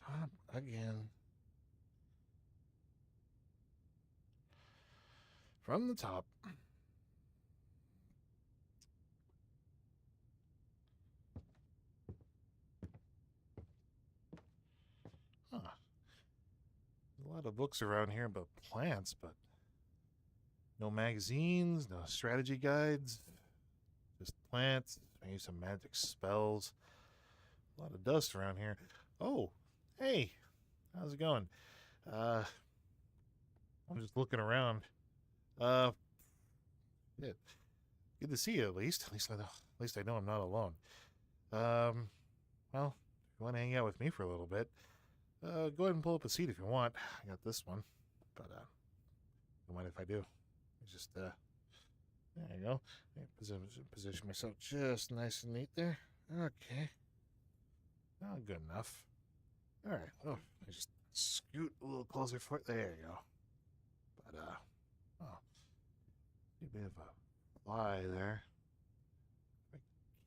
Top again. From the top. Huh. A lot of books around here about plants, but no magazines, no strategy guides, just plants, maybe some magic spells. A lot of dust around here. Oh, hey, how's it going? Uh, I'm just looking around. Uh, yeah, good to see you at least. At least I know I'm not alone. Um, well, if you want to hang out with me for a little bit, go ahead and pull up a seat if you want. I got this one, but don't mind if I do. Just there you go. Position myself just nice and neat there. Okay, oh, good enough. All right. Oh, I just scoot a little closer for it. There you go. But oh, a bit of a fly there.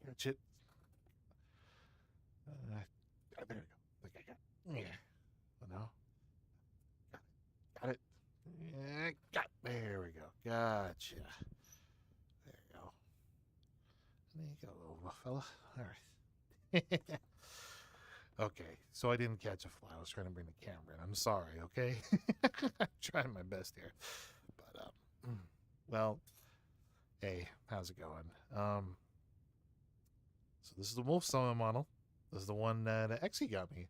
Catch it. There we go. Like I got. Yeah. Oh, no. Got it. Yeah. There we go. Gotcha. There you go. There you go, little fella. All right. Okay, so I didn't catch a fly. I was trying to bring the camera in. I'm sorry, okay? I'm trying my best here. But, well, hey, how's it going? So this is the Wolf Summon model. This is the one that Exy got me.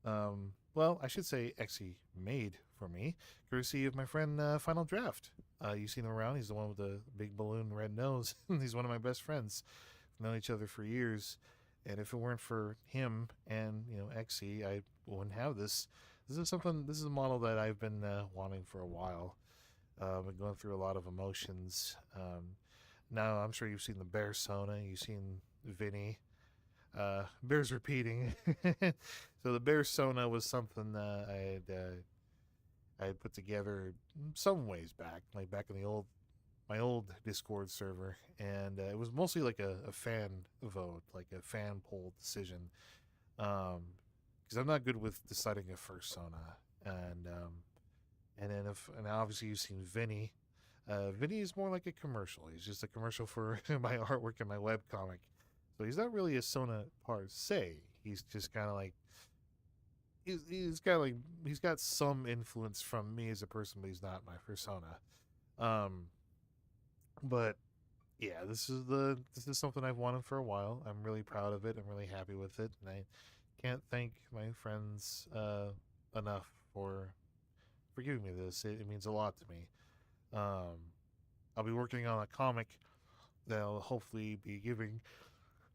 Well, I should say Exy made for me, courtesy of my friend Final Draft. You've seen him around. He's the one with the big balloon red nose. He's one of my best friends. We've known each other for years. And if it weren't for him and Exy, I wouldn't have this. This is something. This is a model that I've been wanting for a while. Been going through a lot of emotions. Now I'm sure you've seen the Bear Sona. You've seen Vinny. Bears repeating. So the Bear Sona was something I had put together some ways back, like back in the old my old Discord server, and it was mostly like a fan vote, like a fan poll decision. Because I'm not good with deciding a fursona, and then if and obviously you've seen Vinny. Vinny is more like a commercial. He's just a commercial for my artwork and my webcomic. So he's not really a Sona per se. He's just kind of like he's got some influence from me as a person, but he's not my persona. Um, but yeah, this is something I've wanted for a while. I'm really proud of it. I'm really happy with it, and I can't thank my friends enough for giving me this. It means a lot to me. Um, I'll be working on a comic that'll hopefully be giving.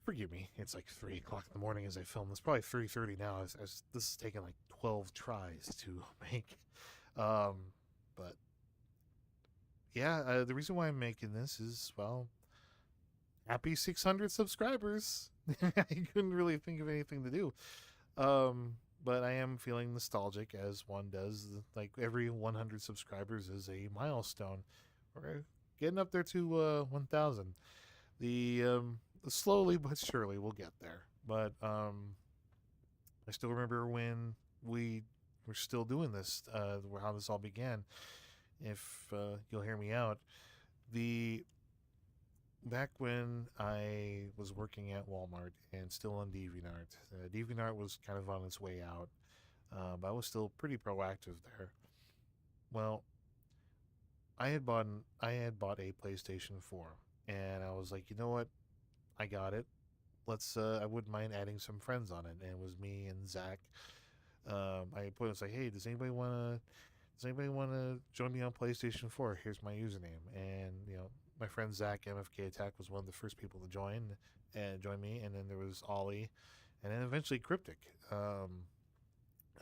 Forgive me, it's like 3 o'clock in the morning as I film this. Probably 3:30 now. As this is taking like 12 tries to make. Um, but yeah, the reason why I'm making this is well, happy 600 subscribers. I couldn't really think of anything to do. But I am feeling nostalgic as one does. Like every 100 subscribers is a milestone. We're getting up there to 1,000. The slowly but surely we'll get there. But I still remember when we were still doing this, how this all began. If you'll hear me out, the back when I was working at Walmart and still on DeviantArt, DeviantArt was kind of on its way out, but I was still pretty proactive there. Well, I had bought a PlayStation 4, and I was like, you know what, I got it. Let's I wouldn't mind adding some friends on it, and it was me and Zach. I put it's like, hey, does anybody wanna join me on PlayStation 4? Here's my username, and my friend Zach MFK Attack was one of the first people to join me, and then there was Ollie, and then eventually Cryptic. I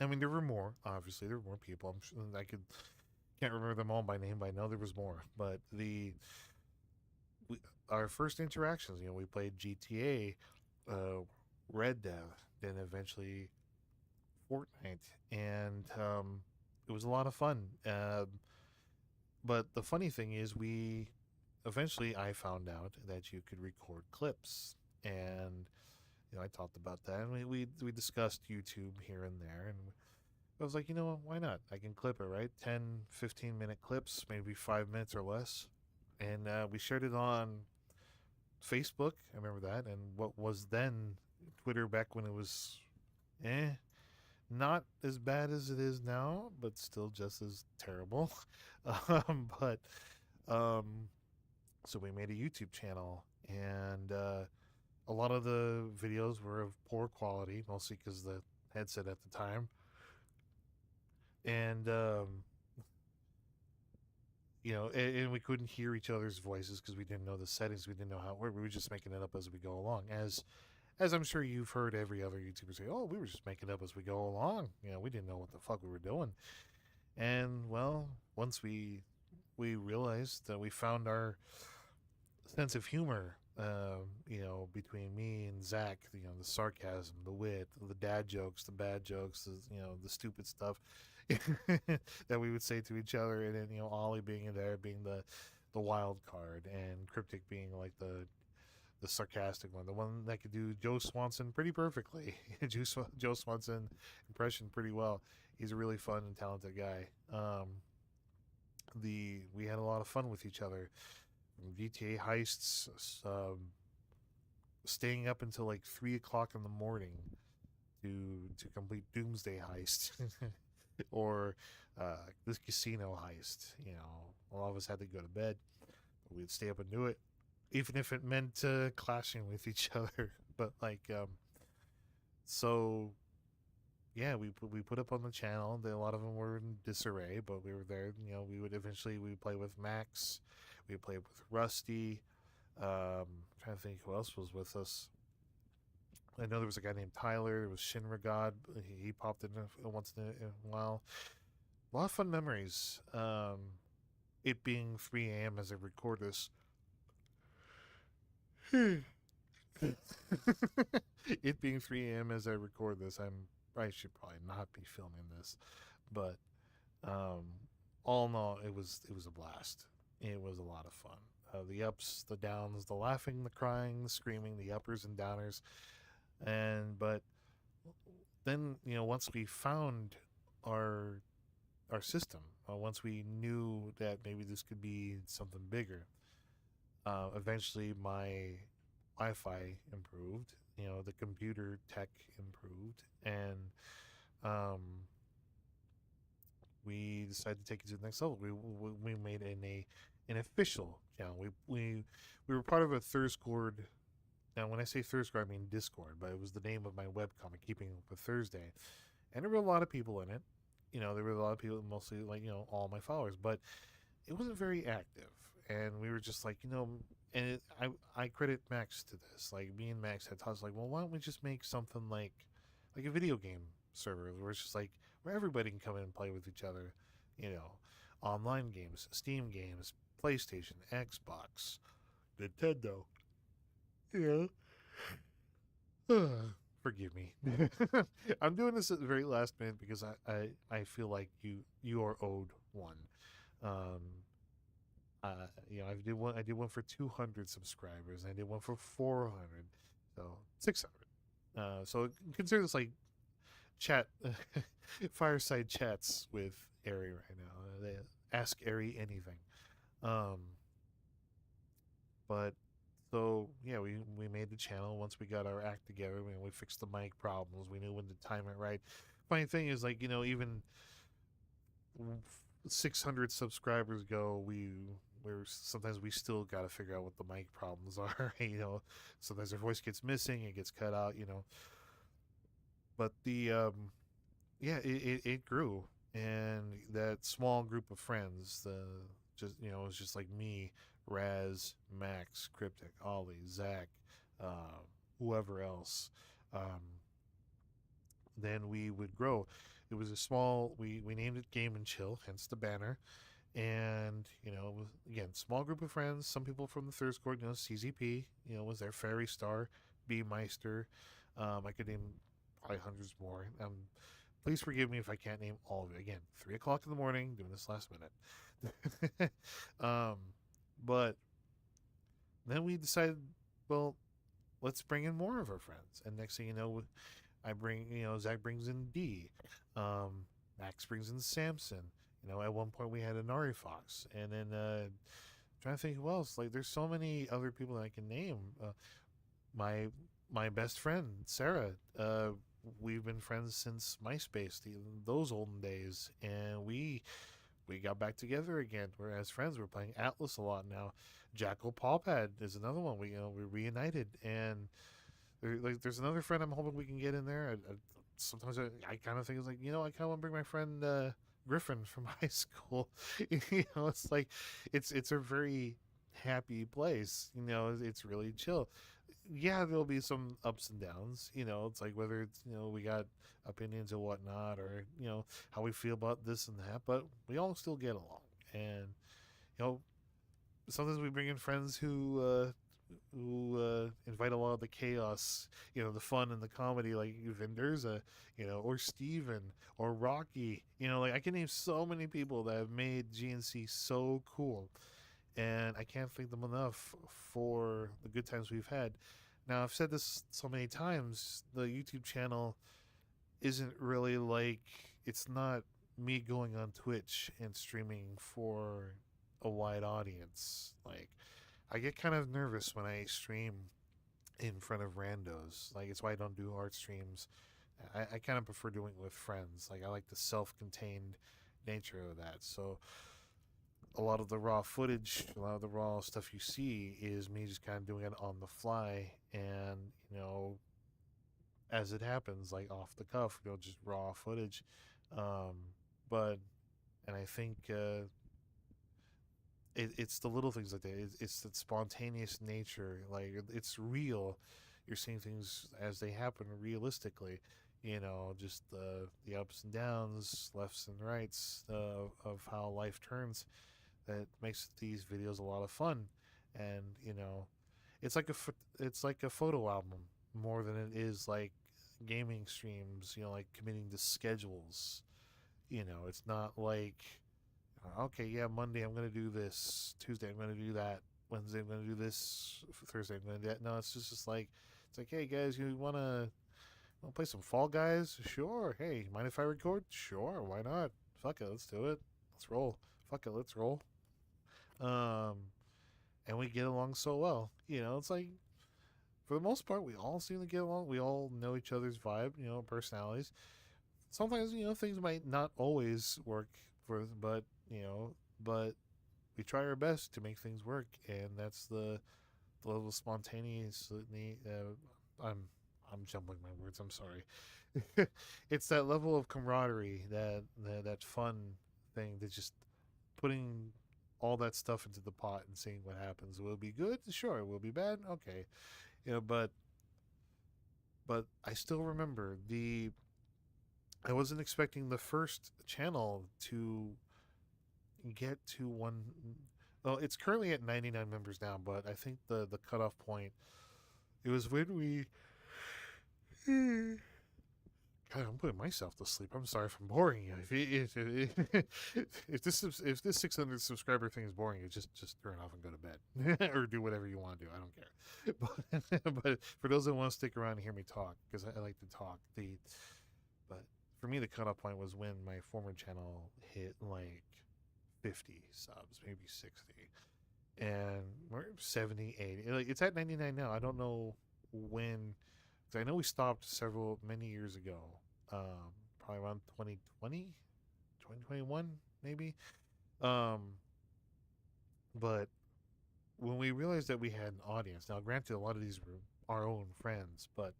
mean, there were more. Obviously, there were more people. I'm sure I can't remember them all by name, but I know there was more. But our first interactions, we played GTA, Red Dead, then eventually Fortnite, and it was a lot of fun. But the funny thing is, I found out that you could record clips, and I talked about that, and we discussed YouTube here and there, and I was like, why not? I can clip it, right? 10, 15-minute clips, maybe 5 minutes or less, and we shared it on Facebook. I remember that, and what was then Twitter back when it was, eh, not as bad as it is now, but still just as terrible. But um, so we made a YouTube channel, and a lot of the videos were of poor quality, mostly because the headset at the time, and and we couldn't hear each other's voices because we didn't know the settings, we didn't know how it worked. We were just making it up as we go along, as I'm sure you've heard every other YouTuber say, "Oh, we were just making it up as we go along. We didn't know what the fuck we were doing." And well, once we realized that we found our sense of humor, between me and Zach, the sarcasm, the wit, the dad jokes, the bad jokes, the stupid stuff that we would say to each other, and then Ollie being there, being the wild card, and Cryptic being like the sarcastic one, the one that could do Joe Swanson pretty perfectly. Joe Swanson impression pretty well. He's a really fun and talented guy. We had a lot of fun with each other. GTA heists, staying up until like 3 o'clock in the morning to complete Doomsday heist, or this casino heist. A lot of us had to go to bed, but we'd stay up and do it, even if it meant clashing with each other. But so yeah, we put up on the channel. A lot of them were in disarray, but we were there. We would play with Max, we would play with Rusty. Trying to think who else was with us. I know there was a guy named Tyler. There was Shinragod. He popped in once in a while. A lot of fun memories. It being 3 a.m. as I record this. It being 3 a.m. as I record this, I should probably not be filming this, but um, all in all, it was a blast. It was a lot of fun. The ups, the downs, the laughing, the crying, the screaming, the uppers and downers, and but then once we found our our system, once we knew that maybe this could be something bigger, eventually my Wi-Fi improved. The computer tech improved, and um, we decided to take it to the next level. We made an official channel. We were part of a Thurscord. Now, when I say Thurscord, I mean Discord, but it was the name of my webcomic, Keeping Up with Thursday, and there were a lot of people in it. There were a lot of people, mostly like all my followers, but it wasn't very active, and we were just like and I credit Max to this. Like, me and Max had talks like, well, why don't we just make something like a video game server where it's just like where everybody can come in and play with each other, you know, online games, Steam games, PlayStation, Xbox, Nintendo, you know. Forgive me. I'm doing this at the very last minute because I feel like you are owed one. Um, I did one for 200 subscribers. I did one for 400, so 600. So consider this like chat, fireside chats with Ari right now. They ask Ari anything. Um, but so yeah, we made the channel once we got our act together. We fixed the mic problems. We knew when to time it right. Funny thing is, like, even 600 subscribers ago, we're sometimes we still got to figure out what the mic problems are. Sometimes our voice gets missing, it gets cut out. But the yeah, it grew, and that small group of friends, it was just like me, Raz, Max, Cryptic, Ollie, Zach, whoever else. Um, then we would grow. It was a small. We named it Game and Chill, hence the banner. And it was, again, small group of friends. Some people from the third squad, CZP, was there. Fairy Star, B Meister. I could name probably hundreds more. Please forgive me if I can't name all of it. Again, 3 o'clock in the morning, doing this last minute. But then we decided, well, let's bring in more of our friends. And next thing you know, I bring, Zach brings in D. Um, Max brings in Samson. At one point we had an Ari Fox, and then trying to think who else. Like, there's so many other people that I can name. My my best friend Sarah. We've been friends since MySpace, those olden days, and we got back together again. We're as friends. We're playing Atlas a lot now. Jackal Pawpad is another one. We reunited, and there's another friend I'm hoping we can get in there. Sometimes I kind of think it's like, I kind of want to bring my friend Griffin from high school. It's like it's a very happy place. It's really chill. Yeah, there'll be some ups and downs. It's like whether it's we got opinions or whatnot, or how we feel about this and that, but we all still get along. And you know, sometimes we bring in friends who invite a lot of the chaos, the fun and the comedy, like Vinderza, or Steven or Rocky. Like I can name so many people that have made GNC so cool, and I can't thank them enough for the good times we've had. Now, I've said this so many times, the YouTube channel isn't really like, it's not me going on Twitch and streaming for a wide audience. Like, I get kind of nervous when I stream in front of randos. Like, it's why I don't do art streams. I kind of prefer doing it with friends. Like, I like the self contained nature of that. So, a lot of the raw footage, a lot of the raw stuff you see is me just kind of doing it on the fly, and as it happens, like off the cuff, just raw footage. Um, but and I think it's the little things like that. It's the spontaneous nature. Like it's real. You're seeing things as they happen realistically. Just the ups and downs, lefts and rights of how life turns. That makes these videos a lot of fun, and it's like it's like a photo album more than it is like gaming streams. Like committing to schedules. It's not like, okay, yeah, Monday I'm gonna do this, Tuesday I'm gonna do that, Wednesday I'm gonna do this, Thursday I'm gonna do that. No, it's like, hey guys, you wanna play some Fall Guys? Sure. Hey, mind if I record? Sure. Why not? Fuck it, let's do it. Let's roll. Fuck it, let's roll. Um, and we get along so well. It's like, for the most part, we all seem to get along. We all know each other's vibe, personalities. Sometimes, things might not always work but we try our best to make things work, and that's the level of spontaneous. I'm jumbling my words. I'm sorry. It's that level of camaraderie, that fun thing, that just putting all that stuff into the pot and seeing what happens. Will it be good? Sure. Will it be bad? Okay. But I still remember I wasn't expecting the first channel to get to one. Well, it's currently at 99 members now, but I think the cutoff point, it was when we. God, I'm putting myself to sleep. I'm sorry if I'm boring you. If this 600 subscriber thing is boring you, just turn it off and go to bed, or do whatever you want to do. I don't care. But for those that want to stick around and hear me talk, because I like to talk, but for me the cutoff point was when my former channel hit like 50 subs, maybe 60, and we're 70, 80. Like, it's at 99 now. I don't know when. I know we stopped many years ago, probably around 2020, 2021, maybe. Um, but when we realized that we had an audience, now granted, a lot of these were our own friends, but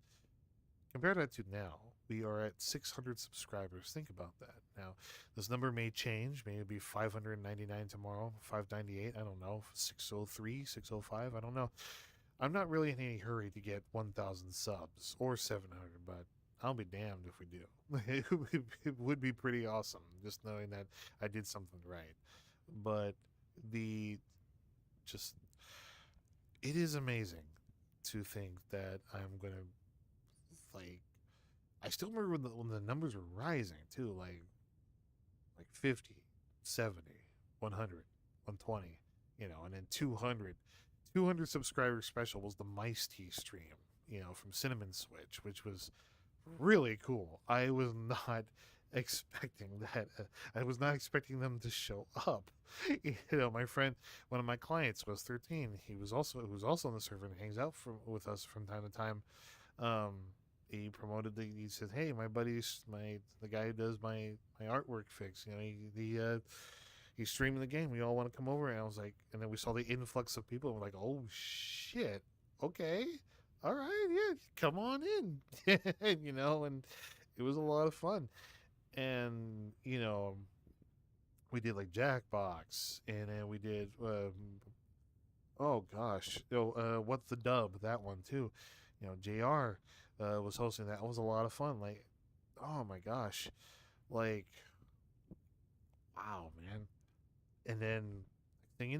compared that to now, we are at 600 subscribers. Think about that. Now, this number may change. Maybe it'll be 599 tomorrow, 598. I don't know. 603, 605. I don't know. I'm not really in any hurry to get 1,000 subs or 700, but I'll be damned if we do. It would be pretty awesome, just knowing that I did something right. But just, it is amazing to think that I'm going to, like, I still remember when the numbers were rising too, like 50, 70, 100, 120, and then 200. 200 subscriber special was the Mice Tea stream. from Cinnamon Switch, which was really cool. I was not expecting that. I was not expecting them to show up. My friend, one of my clients was 13. He was also on the server and hangs out with us from time to time. Um, he said, "Hey, my buddy's the guy who does my artwork fix. He's streaming the game. We all want to come over." And I was like, and then we saw the influx of people. And we're like, "Oh shit, okay, all right, yeah, come on in." And it was a lot of fun. And we did like Jackbox, and then we did oh gosh, what's the dub? That one too. Jr. Was hosting that. It was a lot of fun. Like, oh my gosh, like, wow, man. And then, thing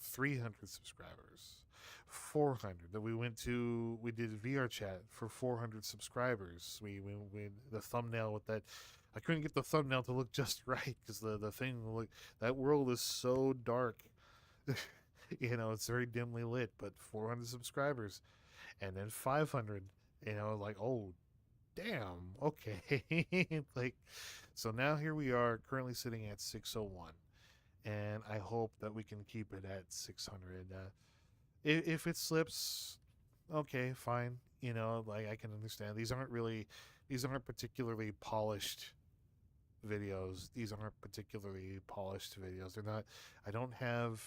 300 subscribers, 400. That we did VR chat for 400 subscribers. We the thumbnail with that. I couldn't get the thumbnail to look just right because the thing look that world is so dark. It's very dimly lit, but 400 subscribers, and then 500. Like, oh damn, okay. Like, so now here we are, currently sitting at 601, and I hope that we can keep it at 600. If it slips, okay, fine. Like, I can understand. These aren't particularly polished videos. These aren't particularly polished videos. They're not. I don't have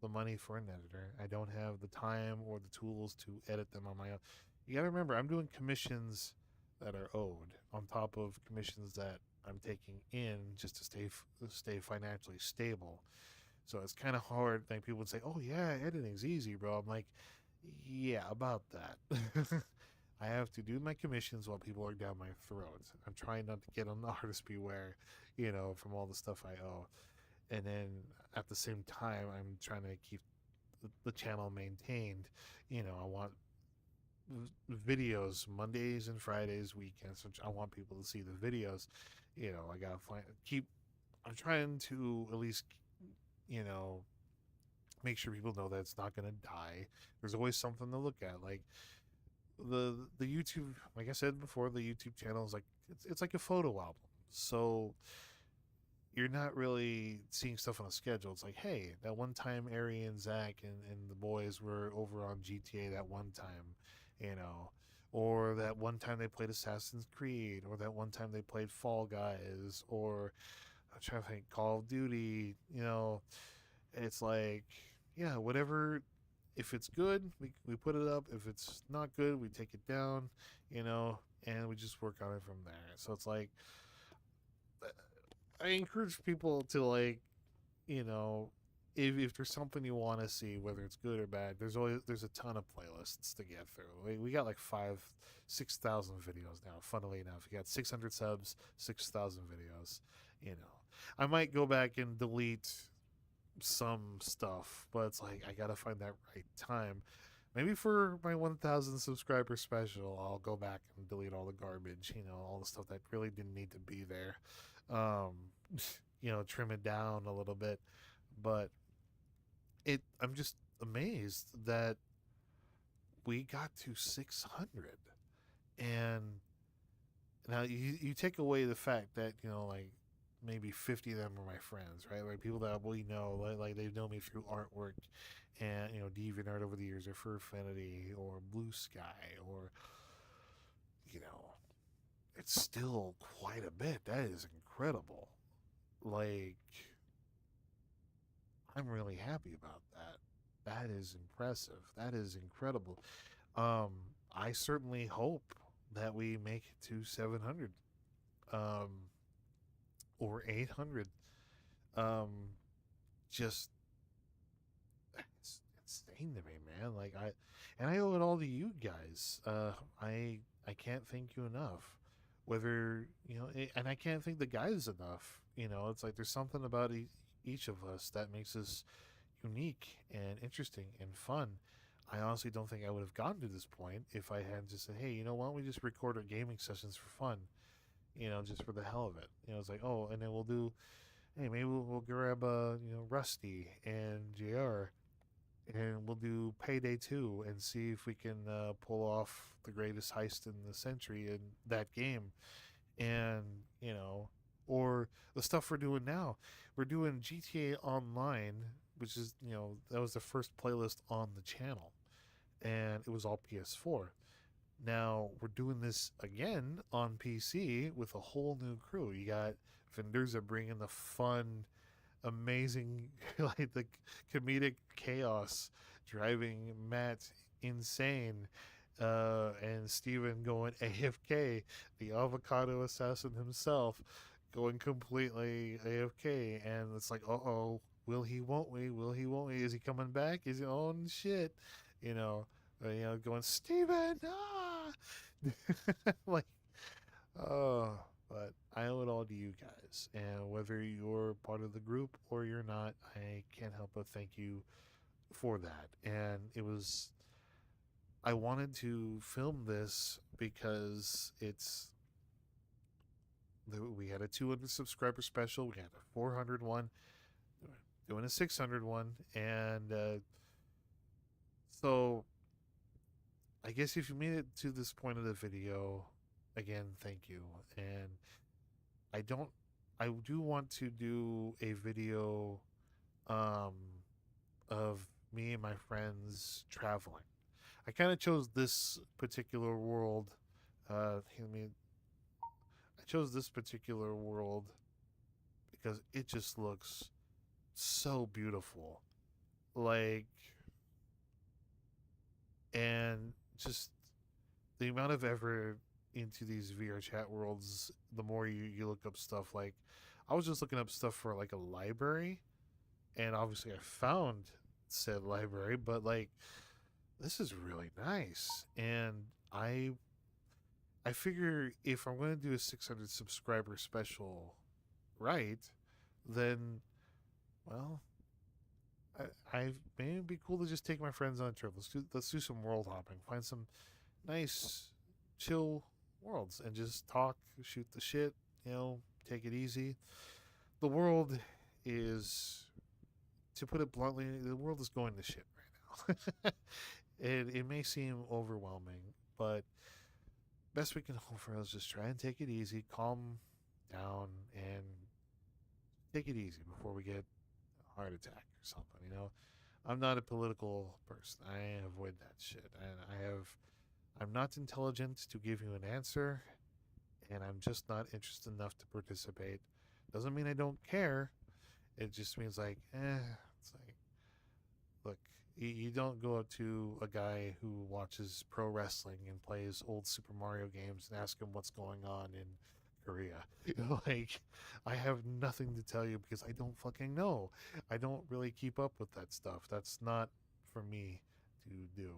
the money for an editor. I don't have the time or the tools to edit them on my own. You got to remember, I'm doing commissions that are owed on top of commissions that I'm taking in just to stay financially stable. So it's kind of hard. Like, people would say, "Oh yeah, editing's easy, bro." I'm like, yeah, about that. I have to do my commissions while people are down my throat. I'm trying not to get on the artist beware, from all the stuff I owe. And then at the same time, I'm trying to keep the channel maintained. I want videos Mondays and Fridays, weekends. I want people to see the videos. I gotta keep. I'm trying to at least, you know, make sure people know that it's not gonna die. There's always something to look at. Like the YouTube, like I said before, the YouTube channel is like it's like a photo album. So you're not really seeing stuff on a schedule. It's like, hey, that one time Ari and Zach and the boys were over on GTA that one time, or that one time they played Assassin's Creed, or that one time they played Fall Guys, or I'm trying to think, Call of Duty. It's like, yeah, whatever. If it's good, we put it up. If it's not good, we take it down, and we just work on it from there. So it's like, I encourage people to, like, if there's something you want to see, whether it's good or bad, there's a ton of playlists to get through. We got like 6,000 videos now. Funnily enough, you got 600 subs, 6,000 videos. I might go back and delete some stuff, but it's like I gotta find that right time. Maybe for my 1,000 subscriber special, I'll go back and delete all the garbage. All the stuff that really didn't need to be there. Um, trim it down a little bit, but I'm just amazed that we got to 600. And now you take away the fact that, like, maybe 50 of them are my friends, right? Like, people that we know, like they've known me through artwork and, DeviantArt over the years, or Furfinity, or Blue Sky, or, it's still quite a bit. That is incredible. Like, I'm really happy about that. That is impressive. That is incredible. Um, I certainly hope that we make it to 700, um, or 800. Um, just it's insane to me, man. Like, I owe it all to you guys. I can't thank you enough. Whether and I can't thank the guys enough. It's like there's something about each of us that makes us unique and interesting and fun. I honestly don't think I would have gotten to this point if I had just said, "Hey, why don't we just record our gaming sessions for fun? Just for the hell of it." It's like, oh, and then we'll do, hey, maybe we'll grab Rusty and JR and we'll do Payday 2 and see if we can pull off the greatest heist in the century in that game. And, or the stuff we're doing now. We're doing GTA Online, which is, that was the first playlist on the channel, and it was all PS4. Now we're doing this again on PC with a whole new crew. You got vendors that bring in the fun, amazing, like the comedic chaos, driving Matt insane, and Steven going AFK, the avocado assassin himself, going completely AFK, and it's like, will he? Won't we? Will he? Won't we? Is he coming back? Is he? Oh shit, you know, going Steven, like, oh, but I owe it all to you guys. And whether you're part of the group or you're not, I can't help but thank you for that. And I wanted to film this because we had a 200 subscriber special, we had a 400 one, doing a 600 one, and so I guess if you made it to this point of the video, again, thank you. And I don't, I do want to do a video um, of me and my friends traveling. I kind of chose this particular world. I chose this particular world because it just looks so beautiful. Like, and just the amount of effort into these VR chat worlds, the more you look up stuff. Like, I was just looking up stuff for like a library, and obviously I found said library, but like, this is really nice. And I figure if I'm going to do a 600 subscriber special, right, then, well, I maybe it'd be cool to just take my friends on a trip. Let's do some world hopping. Find some nice, chill worlds and just talk, shoot the shit. Take it easy. The world is, to put it bluntly, the world is going to shit right now. It may seem overwhelming, but best we can hope for is just try and take it easy, calm down, and take it easy before we get a heart attack or something. I'm not a political person. I avoid that shit, and I'm not intelligent to give you an answer, and I'm just not interested enough to participate. Doesn't mean I don't care. It just means like, it's like, look, you don't go up to a guy who watches pro wrestling and plays old Super Mario games and ask him what's going on in Korea. Like, I have nothing to tell you because I don't fucking know. I don't really keep up with that stuff. That's not for me to do.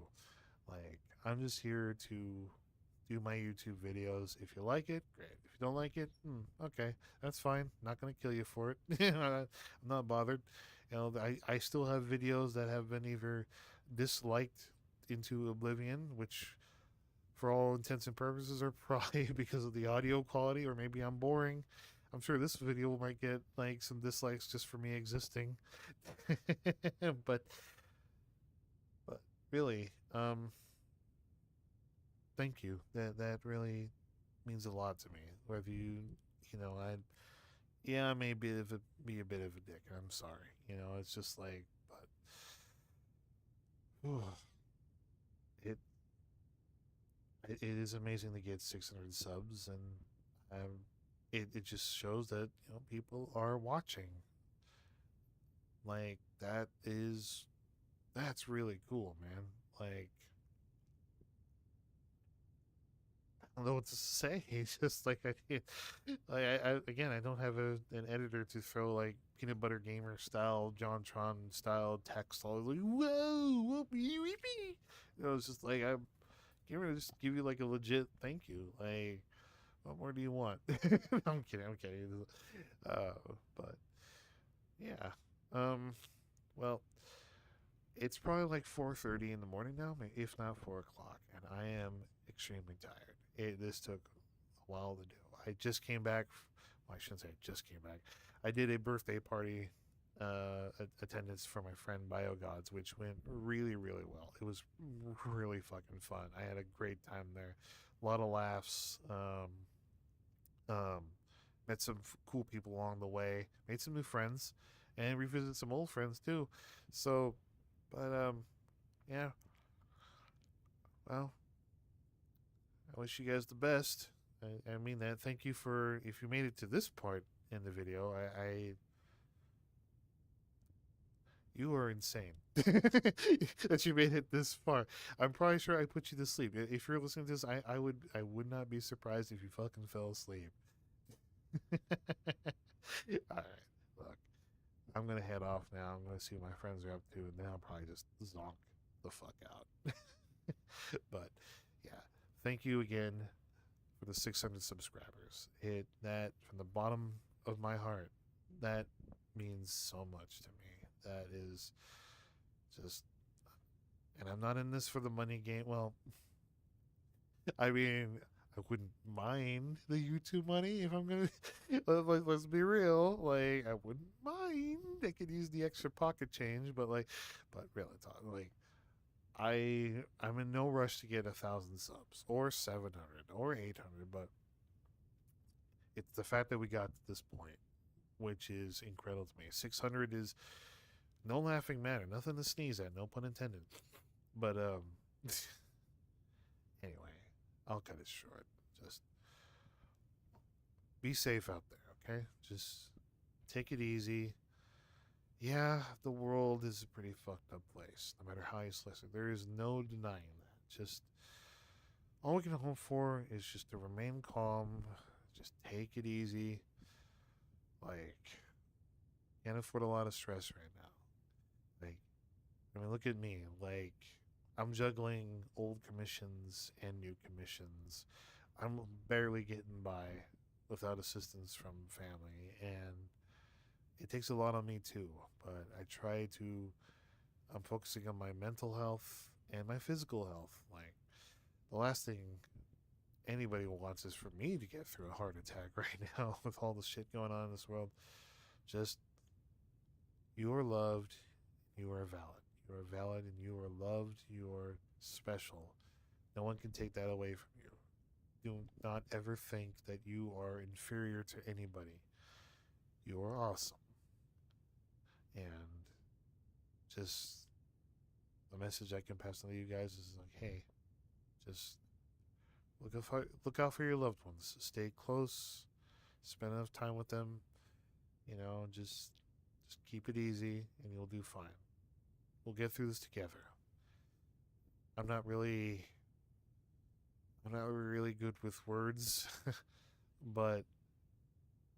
Like, I'm just here to do my YouTube videos. If you like it, great. If you don't like it, okay, that's fine. Not gonna kill you for it. I'm not bothered. I still have videos that have been either disliked into oblivion, which for all intents and purposes are probably because of the audio quality, or maybe I'm boring. I'm sure this video might get like some dislikes just for me existing. but but really, thank you. That really means a lot to me. Whether I I may be a bit of a dick. I'm sorry. It's just like, but it it is amazing to get 600 subs, and it just shows that people are watching. Like, that's really cool, man. Like, I don't know what to say. It's just like I can't. Like, again, I don't have an editor to throw like peanut butter gamer style, JonTron style text. All like, whoa, whoopee, weepee. It's just like, I'm gonna just give you like a legit thank you. Like, what more do you want? I'm kidding. I'm kidding. But yeah. Well, it's probably like 4:30 in the morning now, if not 4 o'clock, and I am extremely tired. This took a while to do. I just came back. Well, I shouldn't say I just came back. I did a birthday party attendance for my friend BioGods, which went really, really well. It was really fucking fun. I had a great time there. A lot of laughs. Um, met some cool people along the way. Made some new friends, and revisited some old friends too. So, but yeah. Well, I wish you guys the best. I mean that. Thank you for if you made it to this part in the video. You are insane that you made it this far. I'm probably sure I put you to sleep. If you're listening to this, I would not be surprised if you fucking fell asleep. All right, look, I'm gonna head off now. I'm gonna see what my friends are up to, and then I'll probably just zonk the fuck out. But yeah, thank you again for the 600 subscribers. It that from the bottom of my heart. That means so much to me. That is just, and I'm not in this for the money game. Well, I mean, I wouldn't mind the YouTube money if I'm gonna. Let's be real. Like, I wouldn't mind. I could use the extra pocket change, but really, like, I'm in no rush to get 1,000 subs or 700 or 800, but it's the fact that we got to this point, which is incredible to me. 600 is no laughing matter, nothing to sneeze at, no pun intended. But anyway, I'll cut it short. Just be safe out there, okay? Just take it easy. Yeah, the world is a pretty fucked up place, no matter how you slice it. There is no denying that. Just all we can hope for is just to remain calm, just take it easy. Like, can't afford a lot of stress right now. Like, I mean, look at me. Like, I'm juggling old commissions and new commissions. I'm barely getting by without assistance from family, and it takes a lot on me too. But I try to. I'm focusing on my mental health and my physical health. Like, the last thing anybody wants is for me to get through a heart attack right now with all the shit going on in this world. Just, you are loved, you are valid. You are valid and you are loved, you are special. No one can take that away from you. Do not ever think that you are inferior to anybody. You are awesome. And just the message I can pass on to you guys is like, hey, just look out for your loved ones. Stay close. Spend enough time with them. You know, just keep it easy, and you'll do fine. We'll get through this together. I'm not really, I'm not really good with words, but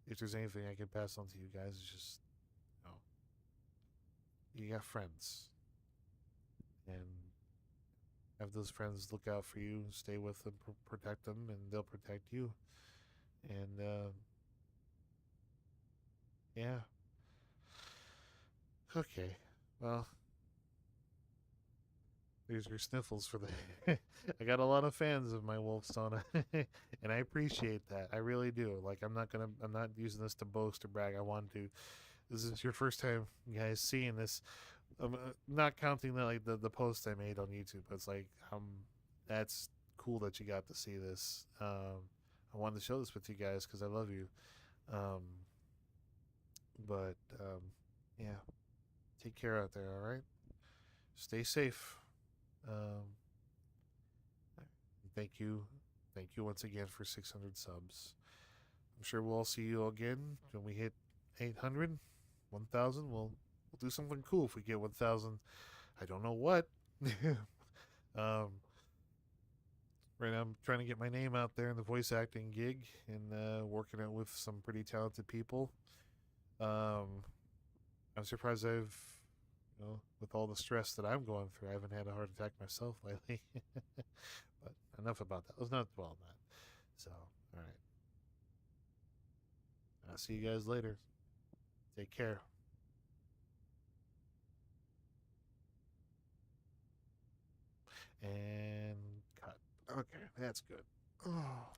if there's anything I can pass on to you guys, it's just, you know, you got friends, and have those friends look out for you, stay with them, protect them, and they'll protect you. And yeah, okay. Well, there's your sniffles for the. I got a lot of fans of my wolf sauna, and I appreciate that. I really do. Like, I'm not using this to boast or brag. I want to. This is your first time, guys, seeing this. I'm not counting the post I made on YouTube. It's like, that's cool that you got to see this. I wanted to show this with you guys because I love you. Um, but yeah, take care out there. All right, stay safe. Um, thank you once again for 600 subs. I'm sure we'll all see you again when we hit 800, 1,000. We'll do something cool if we get 1,000. I don't know what. um, right now I'm trying to get my name out there in the voice acting gig and working out with some pretty talented people. I'm surprised with all the stress that I'm going through, I haven't had a heart attack myself lately. But enough about that. Let's not dwell on that. So, all right. I'll see you guys later. Take care. And cut. Okay, that's good. Oh.